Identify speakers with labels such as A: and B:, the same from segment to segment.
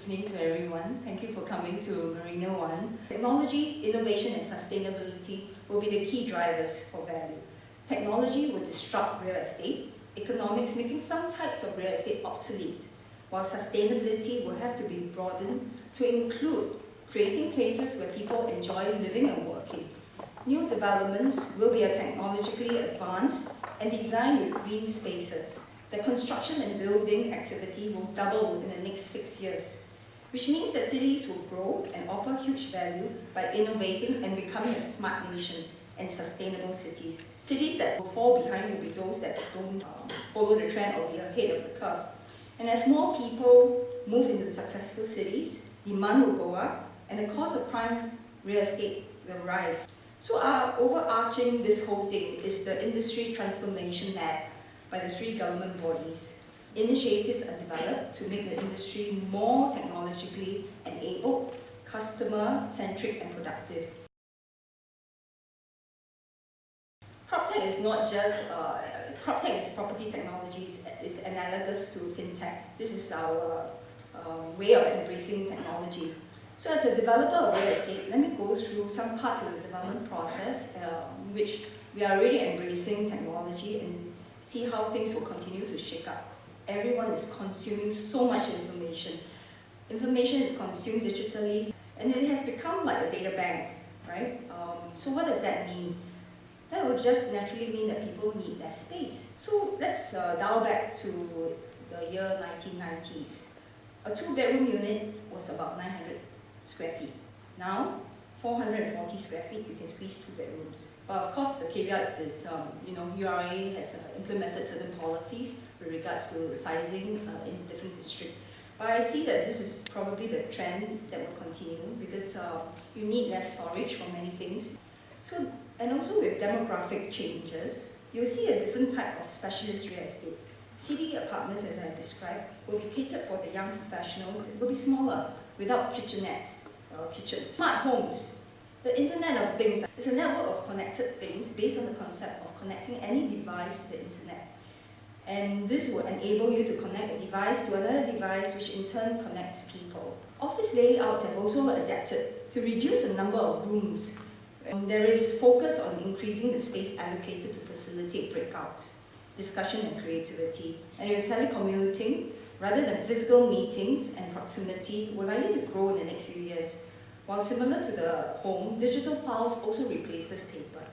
A: evening to everyone. Thank you for coming to Marina One. Technology, innovation and sustainability will be the key drivers for value. Technology will disrupt real estate, economics making some types of real estate obsolete, while sustainability will have to be broadened to include creating places where people enjoy living and working. New developments will be technologically advanced and designed with green spaces. The construction and building activity will double in the next 6 years, which means that cities will grow and offer huge value by innovating and becoming a smart nation and sustainable cities. Cities that will fall behind will be those that don't follow the trend or be ahead of the curve. And as more people move into successful cities, demand will go up and the cost of prime real estate will rise. So overarching this whole thing is the Industry Transformation Lab by the 3 government bodies. Initiatives are developed to make the industry more technologically enabled, customer-centric and productive. PropTech is not just, PropTech is property technologies, it's analogous to FinTech. This is our way of embracing technology. So as a developer of real estate, let me go through some parts of the development process in which we are already embracing technology and see how things will continue to shake up. Everyone is consuming so much information. Information is consumed digitally and it has become like a data bank, right? So what does that mean? That would just naturally mean that people need less space. So let's dial back to the year 1990s. A 2-bedroom unit was about 900 square feet. Now, 440 square feet, you can squeeze 2 bedrooms. But of course, the caveat is, URA has implemented certain policies with regards to sizing in different districts. But I see that this is probably the trend that will continue because you need less storage for many things. So, and also with demographic changes, you'll see a different type of specialist real estate. City apartments, as I described, will be catered for the young professionals. It will be smaller, without kitchenettes or kitchens. Smart homes. The Internet of Things is a network of connected things based on the concept of connecting any device to the Internet. And this will enable you to connect a device to another device, which in turn connects people. Office layouts have also adapted to reduce the number of rooms. There is focus on increasing the space allocated to facilitate breakouts, discussion and creativity. And with telecommuting, rather than physical meetings and proximity, will likely to grow in the next few years. While similar to the home, digital files also replaces paper.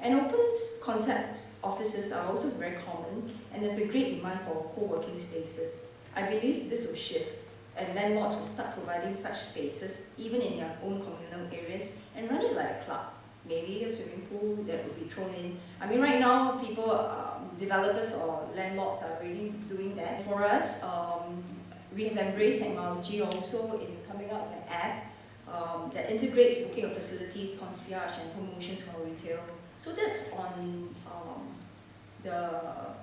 A: And open concept offices are also very common, and there's a great demand for co-working spaces. I believe this will shift, and landlords will start providing such spaces, even in their own communal areas, and run it like a club. Maybe a swimming pool that will be thrown in. I mean, right now, people, developers or landlords are really doing that. For us, we have embraced technology also in coming up with an app that integrates booking of facilities, concierge, and promotions for retail. So that's on the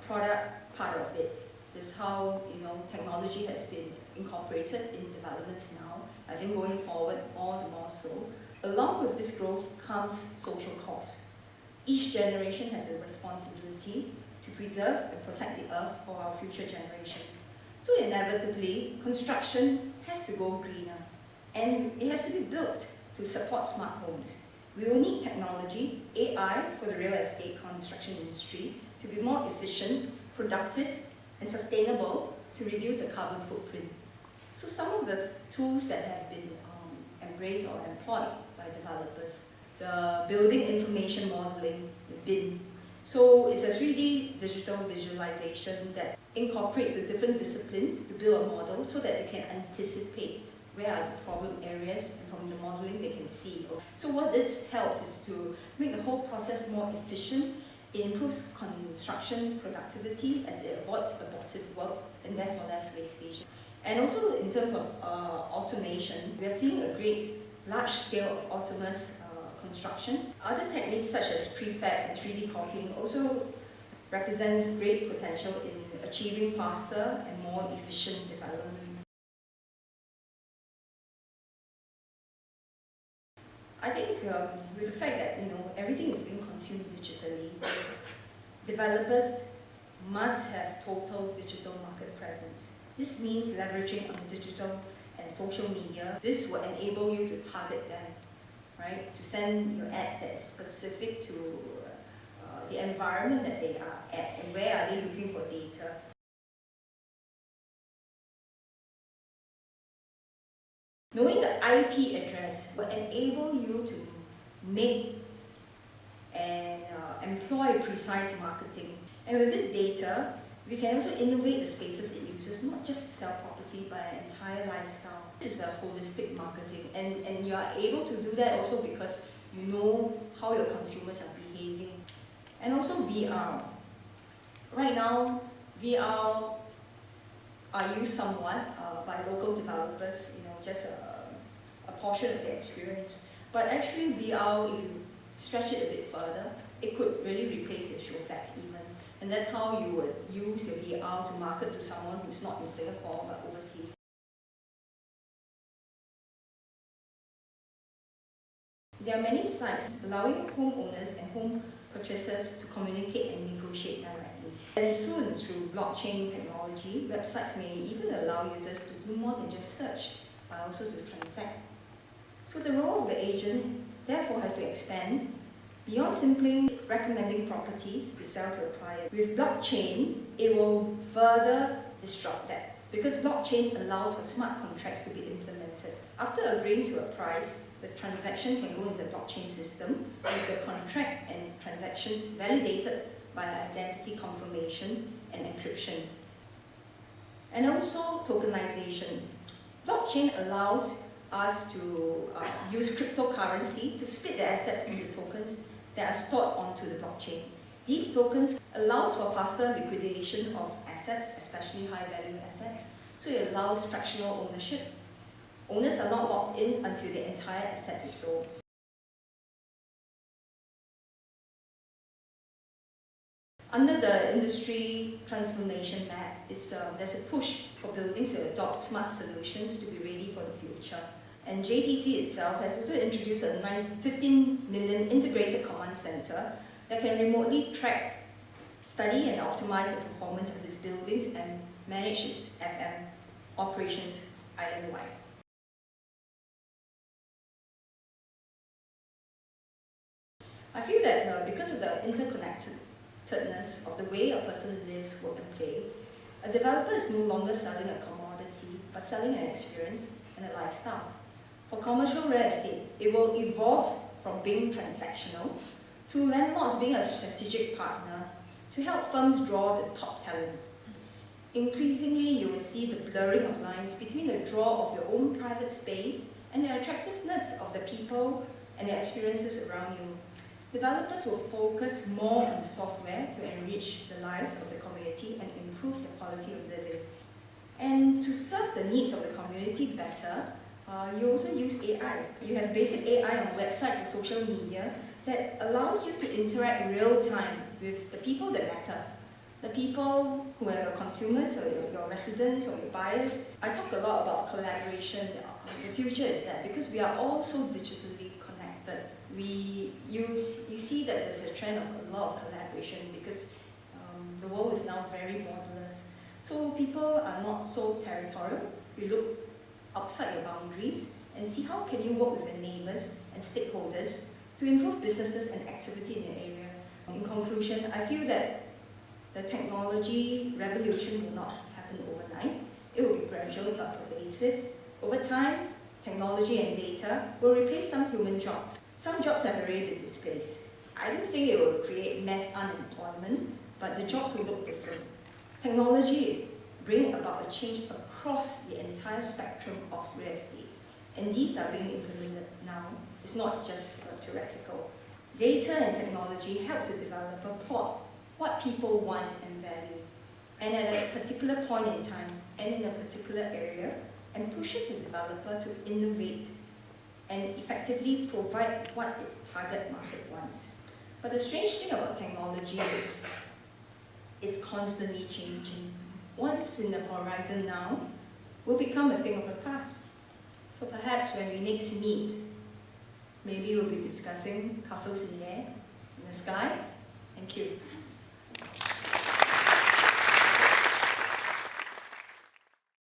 A: product part of it. This is how technology has been incorporated in developments now. I think going forward, all the more so. Along with this growth comes social costs. Each generation has a responsibility to preserve and protect the earth for our future generation. So inevitably, construction has to go greener, and it has to be built to support smart homes. We will need technology, AI, for the real estate construction industry to be more efficient, productive, and sustainable to reduce the carbon footprint. So some of the tools that have been embraced or employed by developers, the building information modeling, BIM. So it's a 3D digital visualization that incorporates the different disciplines to build a model so that they can anticipate where are the problem areas, and from the modeling they can see. So what this helps is to make the whole process more efficient. It improves construction productivity as it avoids abortive work and therefore less wastage. And also in terms of automation, we are seeing a great large scale of autonomous construction. Other techniques such as prefab and 3D copying also represents great potential in achieving faster and more efficient development. I think with the fact that everything is being consumed digitally, developers must have total digital market presence. This means leveraging on digital and social media. This will enable you to target them, right? To send your ads that's specific to the environment that they are at and where are they looking for data. Knowing the IP address will enable you to make and employ precise marketing. And with this data, we can also innovate the spaces it uses, not just to sell property, but an entire lifestyle. This is a holistic marketing, and you are able to do that also because you know how your consumers are behaving. And also VR. Right now, VR are used somewhat by local developers, just a portion of the experience. But actually VR, if you stretch it a bit further, it could really replace your show flats even. And that's how you would use your VR to market to someone who's not in Singapore but overseas. There are many sites allowing homeowners and home purchasers to communicate and negotiate directly. And soon, through blockchain technology, websites may even allow users to do more than just search, but also to transact. So the role of the agent, therefore, has to expand beyond simply recommending properties to sell to a client. With blockchain, it will further disrupt that, because blockchain allows for smart contracts to be implemented. After agreeing to a price, the transaction can go in the blockchain system with the contract and transactions validated by identity confirmation and encryption. And also tokenization. Blockchain allows us to use cryptocurrency to split the assets into tokens that are stored onto the blockchain. These tokens allows for faster liquidation of assets, especially high-value assets, so it allows fractional ownership. Owners are not locked in until the entire asset is sold. Under the industry transformation map, there's a push for buildings to adopt smart solutions to be ready for the future. And JTC itself has also introduced a 15 million integrated command center that can remotely track, study and optimize the performance of its buildings and manage its FM operations island-wide. I feel that because of the interconnectedness of the way a person lives, work and play, a developer is no longer selling a commodity, but selling an experience and a lifestyle. For commercial real estate, it will evolve from being transactional to landlords being a strategic partner to help firms draw the top talent. Increasingly, you will see the blurring of lines between the draw of your own private space and the attractiveness of the people and the experiences around you. Developers will focus more on software to enrich the lives of the community and improve the quality of living. And to serve the needs of the community better, you also use AI. You have basic AI on websites or social media that allows you to interact real time with the people that matter. The people who are your consumers or your residents or your buyers. I talk a lot about collaboration. The future is that because we are all so digitally connected, you see that there's a trend of a lot of collaboration because the world is now very borderless. So people are not so territorial. You look outside your boundaries and see how can you work with your neighbors and stakeholders to improve businesses and activity in your area. In conclusion, I feel that the technology revolution will not happen overnight. It will be gradual but pervasive. Over time, technology and data will replace some human jobs. Some jobs have already been displaced. I don't think it will create mass unemployment, but the jobs will look different. Technology is bringing about a change across the entire spectrum of real estate, and these are being implemented now. It's not just theoretical. Data and technology helps the developer plot what people want and value, and at a particular point in time and in a particular area, and pushes the developer to innovate and effectively provide what its target market wants. But the strange thing about technology is it's constantly changing. What is in the horizon now will become a thing of the past. So perhaps when we next meet, maybe we'll be discussing castles in the air, in the sky,